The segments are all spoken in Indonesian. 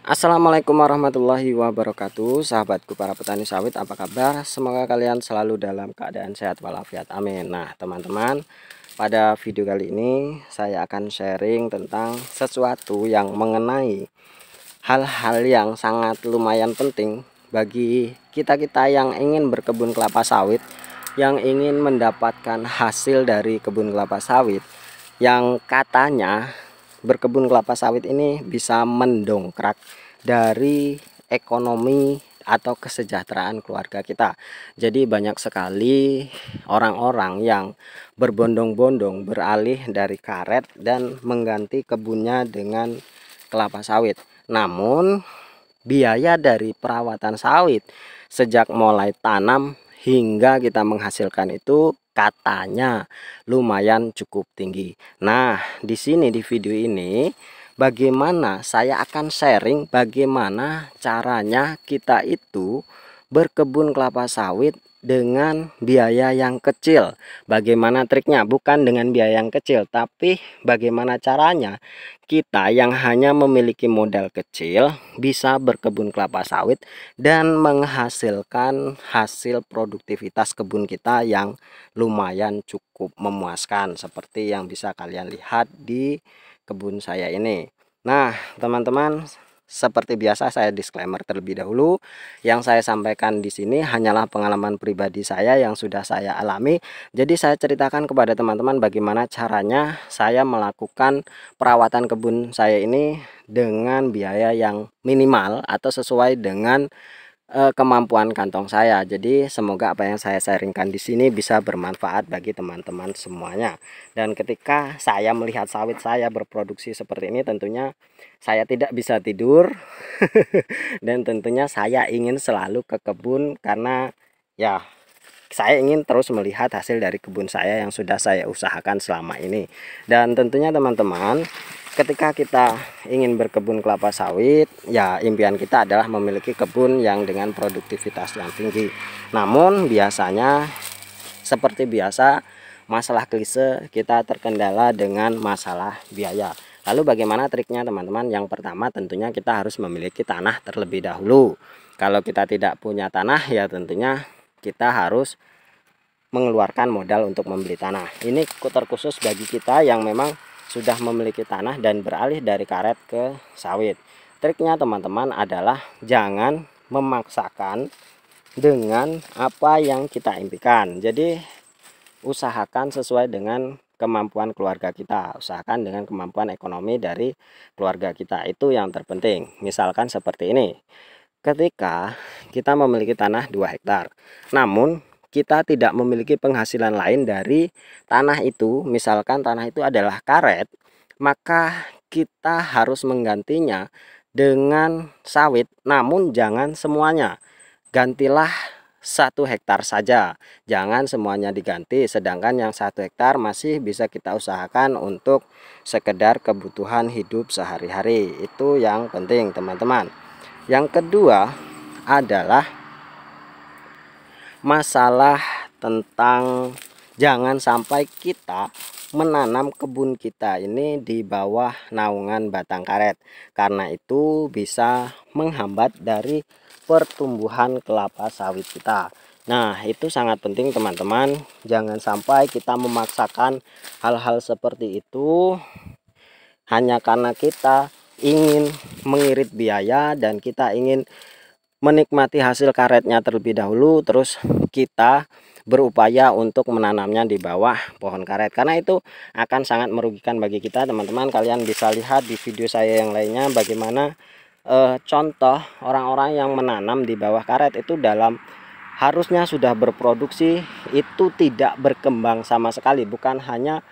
Assalamualaikum warahmatullahi wabarakatuh. Sahabatku para petani sawit, apa kabar? Semoga kalian selalu dalam keadaan sehat walafiat, amin. Nah teman-teman, pada video kali ini saya akan sharing tentang sesuatu yang mengenai hal-hal yang sangat lumayan penting bagi kita-kita yang ingin berkebun kelapa sawit, yang ingin mendapatkan hasil dari kebun kelapa sawit, yang katanya berkebun kelapa sawit ini bisa mendongkrak dari ekonomi atau kesejahteraan keluarga kita. Jadi banyak sekali orang-orang yang berbondong-bondong beralih dari karet dan mengganti kebunnya dengan kelapa sawit. Namun biaya dari perawatan sawit sejak mulai tanam hingga kita menghasilkan itu katanya lumayan cukup tinggi. Nah, di sini di video ini bagaimana saya akan sharing bagaimana caranya kita itu berkebun kelapa sawit dengan biaya yang kecil. Bagaimana triknya? Bukan dengan biaya yang kecil, tapi bagaimana caranya kita yang hanya memiliki modal kecil bisa berkebun kelapa sawit dan menghasilkan hasil produktivitas kebun kita yang lumayan cukup memuaskan seperti yang bisa kalian lihat di kebun saya ini. Nah teman-teman, seperti biasa saya disclaimer terlebih dahulu. Yang saya sampaikan di sini hanyalah pengalaman pribadi saya yang sudah saya alami. Jadi saya ceritakan kepada teman-teman bagaimana caranya saya melakukan perawatan kebun saya ini dengan biaya yang minimal atau sesuai dengan kemampuan kantong saya. Jadi semoga apa yang saya sharingkan di sini bisa bermanfaat bagi teman-teman semuanya. Dan ketika saya melihat sawit saya berproduksi seperti ini, tentunya saya tidak bisa tidur dan tentunya saya ingin selalu ke kebun karena ya saya ingin terus melihat hasil dari kebun saya yang sudah saya usahakan selama ini. Dan tentunya teman-teman, ketika kita ingin berkebun kelapa sawit, ya impian kita adalah memiliki kebun yang dengan produktivitas yang tinggi. Namun biasanya seperti biasa, masalah klise kita terkendala dengan masalah biaya. Lalu bagaimana triknya teman-teman? Yang pertama tentunya kita harus memiliki tanah terlebih dahulu. Kalau kita tidak punya tanah ya tentunya kita harus mengeluarkan modal untuk membeli tanah. Ini terkhusus bagi kita yang memang sudah memiliki tanah dan beralih dari karet ke sawit. Triknya teman-teman adalah jangan memaksakan dengan apa yang kita impikan. Jadi usahakan sesuai dengan kemampuan keluarga kita, usahakan dengan kemampuan ekonomi dari keluarga kita, itu yang terpenting. Misalkan seperti ini, ketika kita memiliki tanah 2 hektar, namun kita tidak memiliki penghasilan lain dari tanah itu, misalkan tanah itu adalah karet, maka kita harus menggantinya dengan sawit. Namun jangan semuanya, gantilah 1 hektar saja, jangan semuanya diganti, sedangkan yang 1 hektar masih bisa kita usahakan untuk sekedar kebutuhan hidup sehari-hari. Itu yang penting teman-teman. Yang kedua adalah masalah tentang jangan sampai kita menanam kebun kita ini di bawah naungan batang karet, karena itu bisa menghambat dari pertumbuhan kelapa sawit kita. Nah itu sangat penting teman-teman, jangan sampai kita memaksakan hal-hal seperti itu hanya karena kita ingin mengirit biaya dan kita ingin menikmati hasil karetnya terlebih dahulu, terus kita berupaya untuk menanamnya di bawah pohon karet, karena itu akan sangat merugikan bagi kita teman-teman. Kalian bisa lihat di video saya yang lainnya bagaimana contoh orang-orang yang menanam di bawah karet itu dalam harusnya sudah berproduksi itu tidak berkembang sama sekali, bukan hanya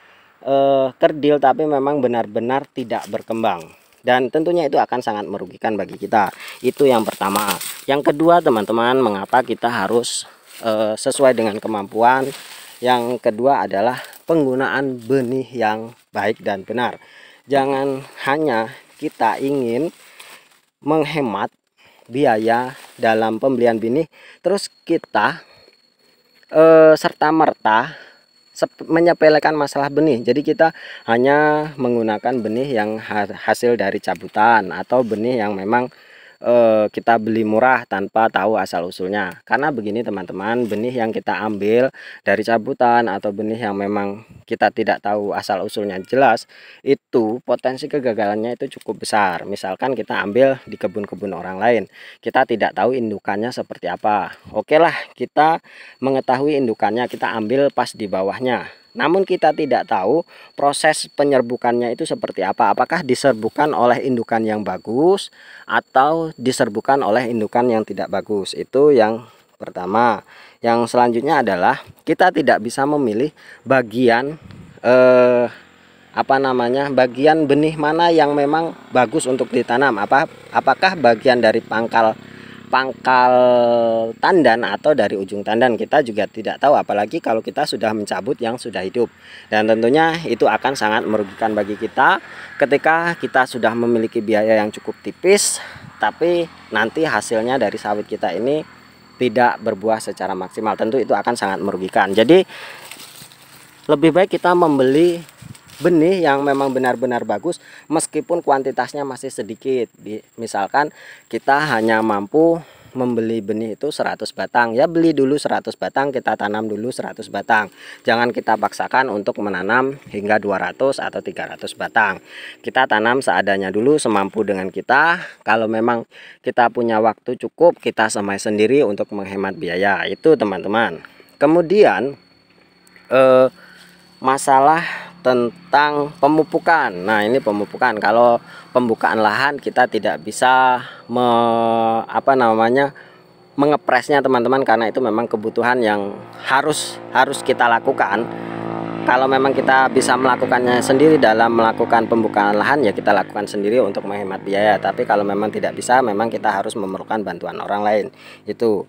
kerdil tapi memang benar-benar tidak berkembang, dan tentunya itu akan sangat merugikan bagi kita. Itu yang pertama. Yang kedua teman-teman, mengapa kita harus sesuai dengan kemampuan? Yang kedua adalah penggunaan benih yang baik dan benar. Jangan hanya kita ingin menghemat biaya dalam pembelian benih terus kita serta-merta menyepelekan masalah benih. Jadi kita hanya menggunakan benih yang hasil dari cabutan atau benih yang memang kita beli murah tanpa tahu asal usulnya. Karena begini teman-teman, benih yang kita ambil dari cabutan atau benih yang memang kita tidak tahu asal usulnya jelas, itu potensi kegagalannya itu cukup besar. Misalkan kita ambil di kebun-kebun orang lain, kita tidak tahu indukannya seperti apa. Oke lah, kita mengetahui indukannya, kita ambil pas di bawahnya. Namun kita tidak tahu proses penyerbukannya itu seperti apa. Apakah diserbukan oleh indukan yang bagus atau diserbukan oleh indukan yang tidak bagus. Itu yang pertama. Yang selanjutnya adalah kita tidak bisa memilih bagian bagian benih mana yang memang bagus untuk ditanam. Apakah bagian dari pangkal tandan atau dari ujung tandan, kita juga tidak tahu, apalagi kalau kita sudah mencabut yang sudah hidup. Dan tentunya itu akan sangat merugikan bagi kita ketika kita sudah memiliki biaya yang cukup tipis, tapi nanti hasilnya dari sawit kita ini tidak berbuah secara maksimal. Tentu itu akan sangat merugikan. Jadi lebih baik kita membeli benih yang memang benar-benar bagus meskipun kuantitasnya masih sedikit. Misalkan kita hanya mampu membeli benih itu 100 batang, ya beli dulu 100 batang, kita tanam dulu 100 batang. Jangan kita paksakan untuk menanam hingga 200 atau 300 batang. Kita tanam seadanya dulu, semampu dengan kita. Kalau memang kita punya waktu cukup, kita semai sendiri untuk menghemat biaya. Itu teman-teman. Kemudian masalah tentang pemupukan. Nah, ini pemupukan. Kalau pembukaan lahan kita tidak bisa mengepresnya teman-teman, karena itu memang kebutuhan yang harus kita lakukan. Kalau memang kita bisa melakukannya sendiri dalam melakukan pembukaan lahan, ya kita lakukan sendiri untuk menghemat biaya. Tapi kalau memang tidak bisa, memang kita harus memerlukan bantuan orang lain. Itu.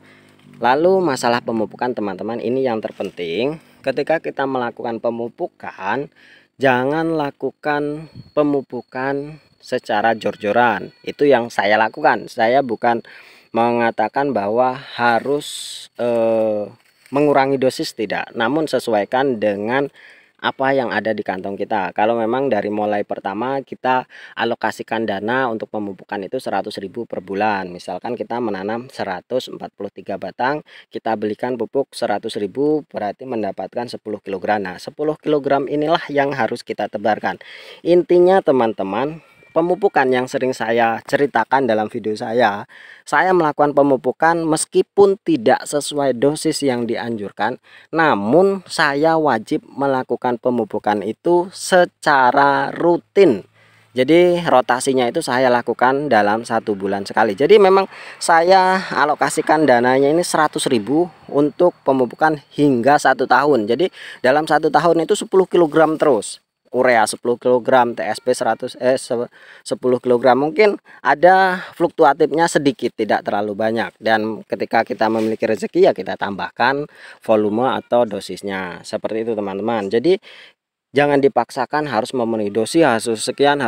Lalu masalah pemupukan teman-teman, ini yang terpenting. Ketika kita melakukan pemupukan, jangan lakukan pemupukan secara jor-joran. Itu yang saya lakukan. Saya bukan mengatakan bahwa harus mengurangi dosis, tidak. Namun sesuaikan dengan apa yang ada di kantong kita. Kalau memang dari mulai pertama kita alokasikan dana untuk pemupukan itu 100.000 per bulan. Misalkan kita menanam 143 batang, kita belikan pupuk 100.000, berarti mendapatkan 10 kg. Nah, 10 kg inilah yang harus kita tebarkan. Intinya teman-teman, pemupukan yang sering saya ceritakan dalam video saya melakukan pemupukan meskipun tidak sesuai dosis yang dianjurkan, namun saya wajib melakukan pemupukan itu secara rutin. Jadi rotasinya itu saya lakukan dalam 1 bulan sekali. Jadi memang saya alokasikan dananya ini 100.000 untuk pemupukan hingga 1 tahun. Jadi dalam 1 tahun itu 10 kg terus. Urea 10 kg, TSP 10 kg. Mungkin ada fluktuatifnya sedikit, tidak terlalu banyak. Dan ketika kita memiliki rezeki, ya kita tambahkan volume atau dosisnya. Seperti itu teman-teman. Jadi jangan dipaksakan harus memenuhi dosis, harus sekian,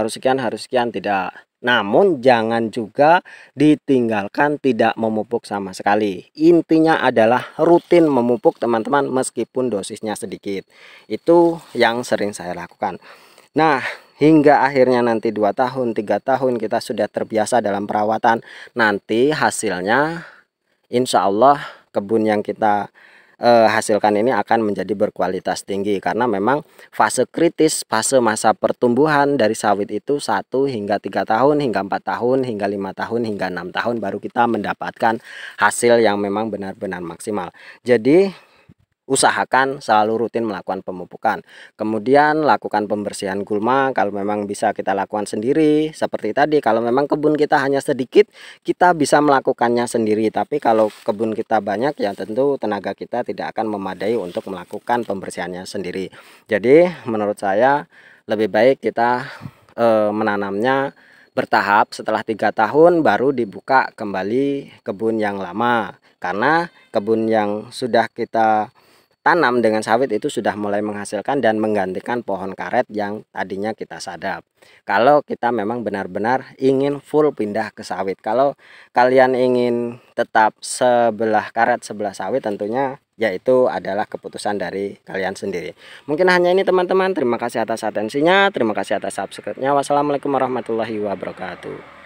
tidak. Namun jangan juga ditinggalkan tidak memupuk sama sekali. Intinya adalah rutin memupuk teman-teman meskipun dosisnya sedikit. Itu yang sering saya lakukan. Nah, hingga akhirnya nanti 2 tahun, 3 tahun kita sudah terbiasa dalam perawatan. Nanti hasilnya insya Allah kebun yang kita hasilkan ini akan menjadi berkualitas tinggi, karena memang fase kritis, fase masa pertumbuhan dari sawit itu 1 hingga 3 tahun, hingga 4 tahun, hingga 5 tahun, hingga 6 tahun baru kita mendapatkan hasil yang memang benar-benar maksimal. Jadi usahakan selalu rutin melakukan pemupukan. Kemudian lakukan pembersihan gulma kalau memang bisa kita lakukan sendiri. Seperti tadi, kalau memang kebun kita hanya sedikit, kita bisa melakukannya sendiri. Tapi kalau kebun kita banyak, ya tentu tenaga kita tidak akan memadai untuk melakukan pembersihannya sendiri. Jadi menurut saya lebih baik kita menanamnya bertahap. Setelah 3 tahun baru dibuka kembali kebun yang lama, karena kebun yang sudah kita tanam dengan sawit itu sudah mulai menghasilkan dan menggantikan pohon karet yang tadinya kita sadap. Kalau kita memang benar-benar ingin full pindah ke sawit. Kalau kalian ingin tetap sebelah karet sebelah sawit, tentunya yaitu adalah keputusan dari kalian sendiri. Mungkin hanya ini teman-teman. Terima kasih atas atensinya, terima kasih atas subscribe-nya. Wassalamualaikum warahmatullahi wabarakatuh.